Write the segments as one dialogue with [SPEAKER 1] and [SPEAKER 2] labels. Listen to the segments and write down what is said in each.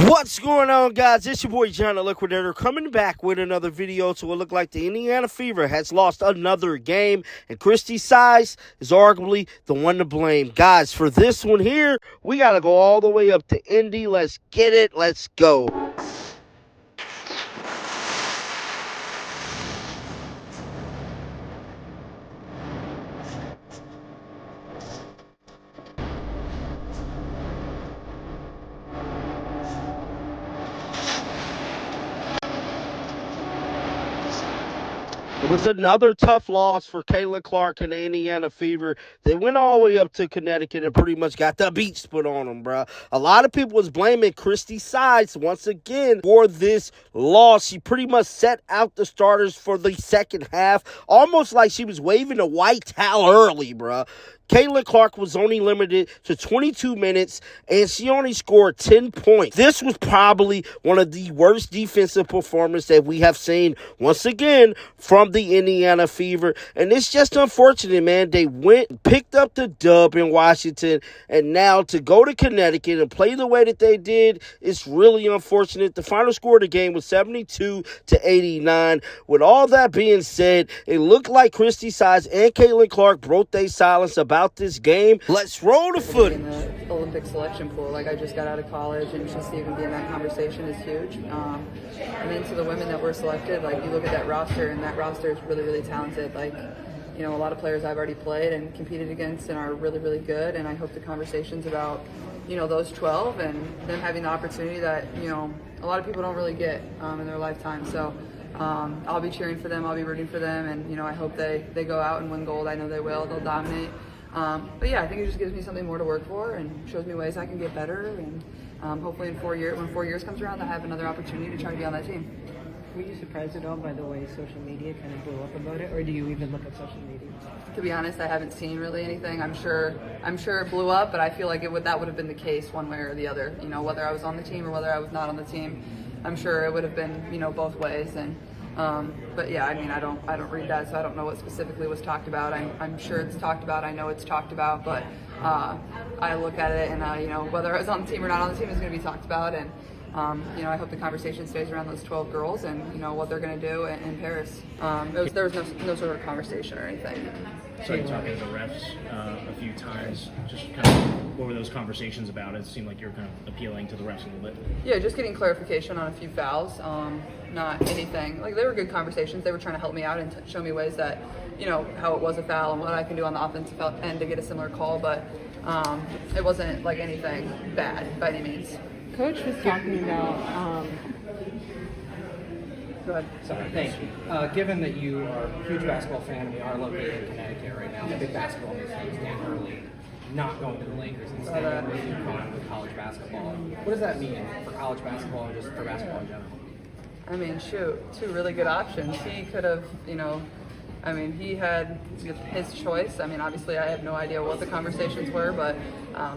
[SPEAKER 1] What's going on, guys? It's your boy John the Liquidator coming back with another video. So it looked like the Indiana Fever has lost another game, and Christie size is arguably the one to blame. Guys, for this one here, we got to go all the way up to Indy. Let's get it. Let's go. It was another tough loss for Caitlin Clark and the Indiana Fever. They went all the way up to Connecticut and pretty much got the beats put on them, bro. A lot of people was blaming Christie sides once again for this loss. She pretty much set out the starters for the second half, almost like she was waving a white towel early, bro. Caitlin Clark was only limited to 22 minutes, and she only scored 10 points. This was probably one of the worst defensive performances that we have seen, once again, from the Indiana Fever. And it's just unfortunate, man. They went, picked up the dub in Washington, and now to go to Connecticut and play the way that they did, it's really unfortunate. The final score of the game was 72-89. With all that being said, it looked like Christie Sides and Caitlin Clark broke their silence about this game. Let's roll the footage.
[SPEAKER 2] In the Olympic selection pool, like I just got out of college, and just to even be in that conversation is huge. And then to the women that were selected, like you look at that roster, and that roster is really, really talented. Like, you know, a lot of players I've already played and competed against and are really, really good. And I hope the conversations about, you know, those 12 and them having the opportunity that, you know, a lot of people don't really get in their lifetime. So I'll be cheering for them. I'll be rooting for them. And, you know, I hope they go out and win gold. I know they will. They'll dominate. But yeah, I think it just gives me something more to work for and shows me ways I can get better. And hopefully in 4 years, when 4 years comes around, I have another opportunity to try to be on that team.
[SPEAKER 3] Were you surprised at all by the way social media kind of blew up about it, or do you even look at social media?
[SPEAKER 2] To be honest, I haven't seen really anything. I'm sure it blew up, but I feel like that would have been the case one way or the other. You know, whether I was on the team or whether I was not on the team, I'm sure it would have been, you know, both ways. And but yeah, I mean, I don't read that, so I don't know what specifically was talked about. I'm sure it's talked about. I know it's talked about, but I look at it and you know, whether I was on the team or not on the team is going to be talked about. And you know, I hope the conversation stays around those 12 girls and, you know, what they're going to do in Paris. There was no sort of conversation or anything.
[SPEAKER 4] So you talking to the refs a few times, just kind of what were those conversations about? It seemed like you were kind of appealing to the refs a little bit.
[SPEAKER 2] Yeah, just getting clarification on a few fouls, not anything. Like, they were good conversations. They were trying to help me out and show me ways that, you know, how it was a foul and what I can do on the offensive end to get a similar call, but it wasn't like anything bad by any means.
[SPEAKER 5] Coach was talking about
[SPEAKER 2] Go ahead.
[SPEAKER 3] Sorry, thank you. Given that you are a huge basketball fan and we are located in Connecticut right now, the big basketball news is Dan Hurley not going to the Lakers and staying with UConn with college basketball. What does that mean for college basketball and just for basketball in general?
[SPEAKER 2] I mean, shoot, two really good options. He could have, you know, I mean, he had his choice. I mean, obviously I have no idea what the conversations were, but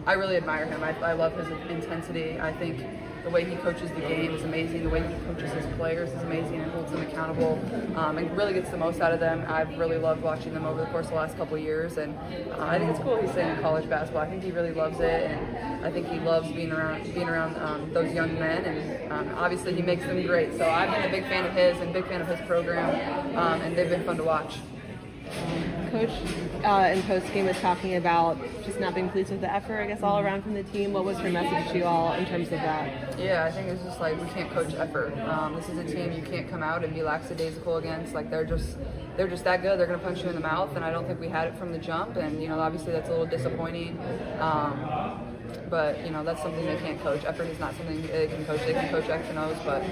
[SPEAKER 2] I really admire him. I love his intensity. I think the way he coaches the game is amazing. The way he coaches his players is amazing and holds them accountable and really gets the most out of them. I've really loved watching them over the course of the last couple of years, and I think it's cool he's staying in college basketball. I think he really loves it, and I think he loves being around those young men, and obviously he makes them great. So I've been a big fan of his and a big fan of his program, and they've been fun to watch.
[SPEAKER 5] Coach in post-game was talking about just not being pleased with the effort, I guess, all around from the team. What was her message to you all in terms of that?
[SPEAKER 2] Yeah, I think it's just like, we can't coach effort. This is a team you can't come out and be lackadaisical against. Like, they're just that good. They're going to punch you in the mouth, and I don't think we had it from the jump. And, you know, obviously that's a little disappointing. But, you know, that's something they can't coach. Effort is not something they can coach. They can coach X and O's, but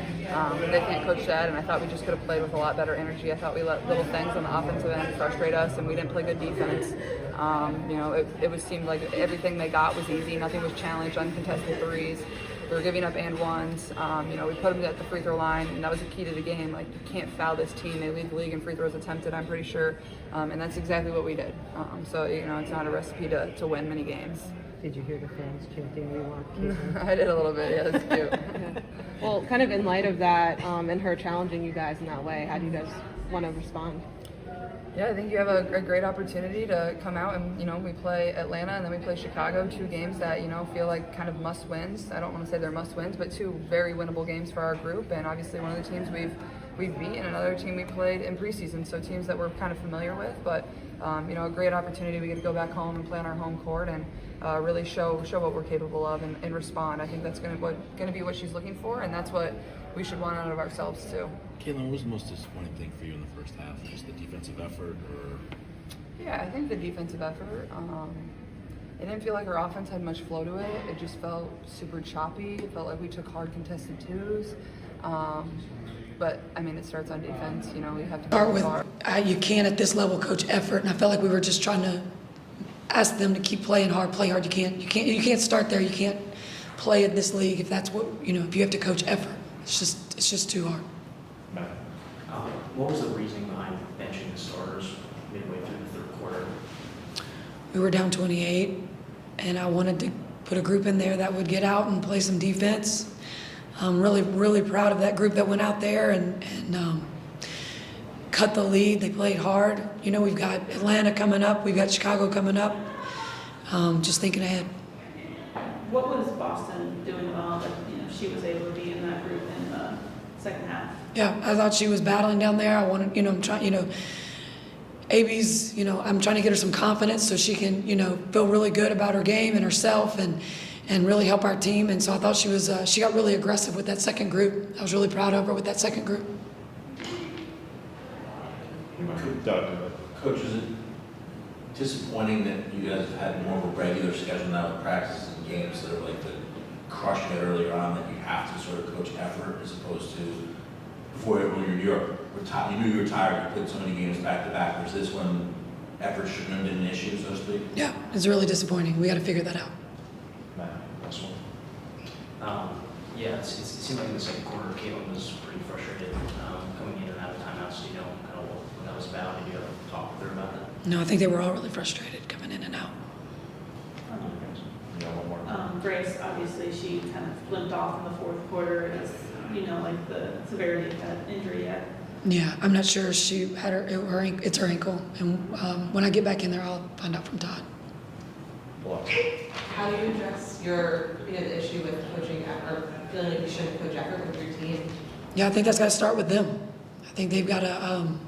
[SPEAKER 2] they can't coach that. And I thought we just could have played with a lot better energy. I thought we let little things on the offensive end frustrate us, and we didn't play good defense. You know, it seemed like everything they got was easy. Nothing was challenged, uncontested threes. We were giving up and ones. You know, we put them at the free throw line, and that was the key to the game. Like, you can't foul this team. They lead the league in free throws attempted, I'm pretty sure. And that's exactly what we did. So, you know, it's not a recipe to win many games.
[SPEAKER 3] Did you hear the fans chanting, "We want Caitlin"?
[SPEAKER 2] I did a little bit, yeah, that's cute.
[SPEAKER 5] Yeah. Well, kind of in light of that and her challenging you guys in that way, how do you guys want to respond?
[SPEAKER 2] Yeah, I think you have a great opportunity to come out and, we play Atlanta and then we play Chicago, 2 games that, feel like kind of must wins. I don't want to say they're must wins, but 2 very winnable games for our group, and obviously one of the teams we've beaten, another team we played in preseason, so teams that we're kind of familiar with, but a great opportunity. We get to go back home and play on our home court and really show what we're capable of and respond. I think that's going to be what she's looking for, and that's what we should want out of ourselves too.
[SPEAKER 6] Caitlin, what was the most disappointing thing for you in the first half? Just the defensive effort, or?
[SPEAKER 2] Yeah, I think the defensive effort. It didn't feel like our offense had much flow to it. It just felt super choppy. It felt like we took hard contested 2s. But I mean, it starts on defense. We have to
[SPEAKER 7] Start with you can't at this level coach effort, and I felt like we were just trying to ask them to keep playing hard, play hard. You can't start there. You can't play in this league if that's what if you have to coach effort. It's just too hard.
[SPEAKER 8] What was the reasoning behind benching the starters midway through the third quarter?
[SPEAKER 7] We were down 28, and I wanted to put a group in there that would get out and play some defense. I'm really, really proud of that group that went out there and cut the lead. They played hard. We've got Atlanta coming up. We've got Chicago coming up. Just thinking ahead.
[SPEAKER 9] What was Boston doing well that she was able to be in that group in the second half?
[SPEAKER 7] Yeah, I thought she was battling down there. I wanted, I'm trying, AB's, I'm trying to get her some confidence so she can, feel really good about her game and herself and really help our team. And so I thought she got really aggressive with that second group. I was really proud of her with that second group.
[SPEAKER 6] Coach, is it disappointing that you guys have had more of a regular schedule now with practices and games that are like the crushing it earlier on, that you have to sort of coach effort as opposed to before when you're in Europe, you knew you were tired, you played so many games back to back. Was this when effort shouldn't have been an issue, so to speak?
[SPEAKER 7] Yeah, it's really disappointing. We got to figure that out.
[SPEAKER 8] Yeah, it seemed like in the second quarter, Caitlin was pretty frustrated coming in and out of timeouts. Do you know kind of what that was about? Did you ever talk with her about that?
[SPEAKER 7] No, I think they were all really frustrated coming in and out.
[SPEAKER 9] Grace, obviously, she kind of limped off in the fourth quarter. Is like the severity of that injury yet?
[SPEAKER 7] Yeah, I'm not sure. She had it's her ankle, and when I get back in there, I'll find out from Todd.
[SPEAKER 5] How do you address the issue with coaching effort, feeling like you shouldn't coach effort with your team?
[SPEAKER 7] Yeah, I think that's got to start with them. I think they've got to,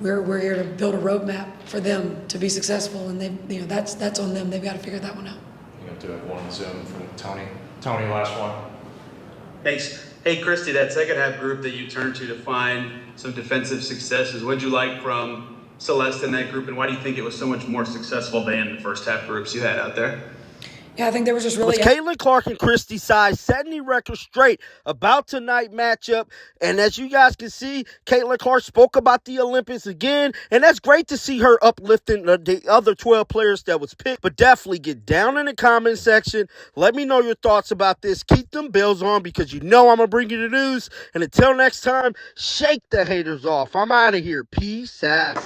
[SPEAKER 7] we're here to build a roadmap for them to be successful, and that's on them. They've got to figure that one out.
[SPEAKER 10] You're gonna do it one Zoom from Tony. Tony, last one.
[SPEAKER 11] Thanks. Hey, Christie, that second half group that you turned to find some defensive successes, what did you like from Celeste in that group, and why do you think it was so much more successful than the first half groups you had out there?
[SPEAKER 7] Yeah, I think they were just really...
[SPEAKER 1] Was Caitlin Clark and Christie side setting the record straight about tonight's matchup. And as you guys can see, Caitlin Clark spoke about the Olympics again. And that's great to see her uplifting the other 12 players that was picked. But definitely get down in the comment section. Let me know your thoughts about this. Keep them bells on because I'm going to bring you the news. And until next time, shake the haters off. I'm out of here. Peace out.